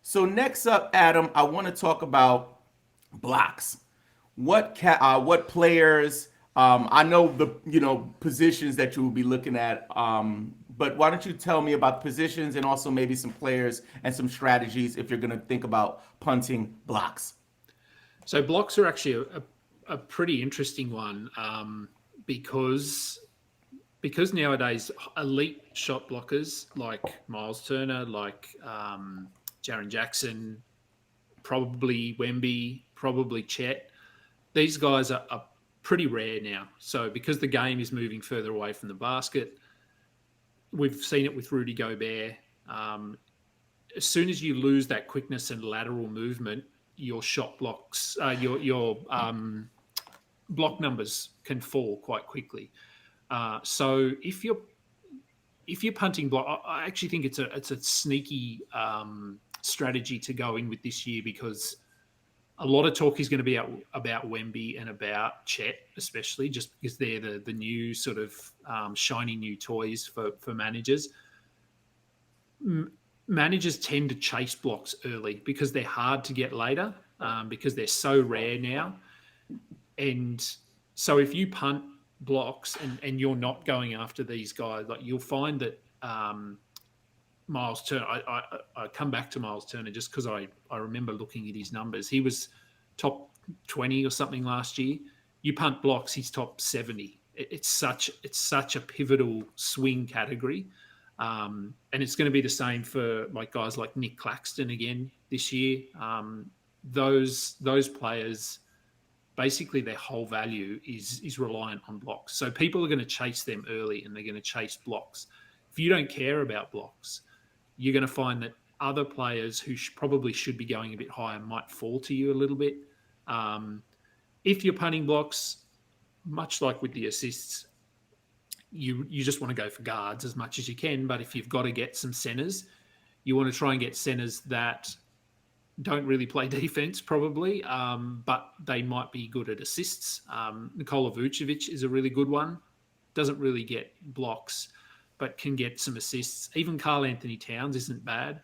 So next up, Adam, I want to talk about blocks. What players? I know the positions that you will be looking at. But why don't you tell me about positions and also maybe some players and some strategies if you're going to think about punting blocks. So blocks are actually a pretty interesting one because nowadays elite shot blockers like Miles Turner, like Jaron Jackson, probably Wemby, probably Chet, these guys are pretty rare now. So because the game is moving further away from the basket, we've seen it with Rudy Gobert. Um, as soon as you lose that quickness and lateral movement, your shot blocks, your block numbers can fall quite quickly. So if you're punting block, I actually think it's a sneaky strategy to go in with this year because a lot of talk is going to be about Wemby and about Chet, especially just because they're the new sort of shiny new toys for managers. Managers tend to chase blocks early because they're hard to get later because they're so rare now. And so if you punt blocks and you're not going after these guys, like you'll find that Miles Turner, I come back to Miles Turner just because I remember looking at his numbers. He was top 20 or something last year. You punt blocks, he's top 70. It's such a pivotal swing category. And it's going to be the same for like guys like Nick Claxton again this year. Those players, basically their whole value is reliant on blocks. So people are going to chase them early and they're going to chase blocks. If you don't care about blocks, you're going to find that other players who probably should be going a bit higher might fall to you a little bit. If you're punting blocks, much like with the assists, you just want to go for guards as much as you can. But if you've got to get some centers, you want to try and get centers that don't really play defense probably, but they might be good at assists. Nikola Vucevic is a really good one. Doesn't really get blocks, but can get some assists. Even Karl Anthony Towns isn't bad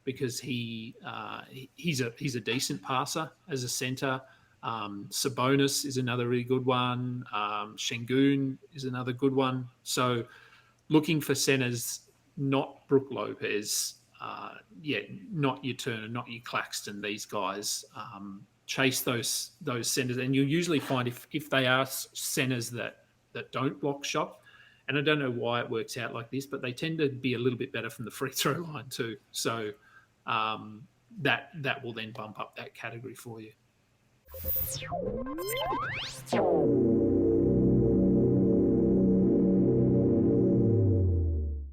because he's a decent passer as a center. Sabonis is another really good one. Şengün is another good one. So looking for centers, not Brook Lopez, not your Turner, not your Claxton, these guys. Chase those centers. And you'll usually find if they are centers that don't block shot, and I don't know why it works out like this, but they tend to be a little bit better from the free throw line too. So that will then bump up that category for you.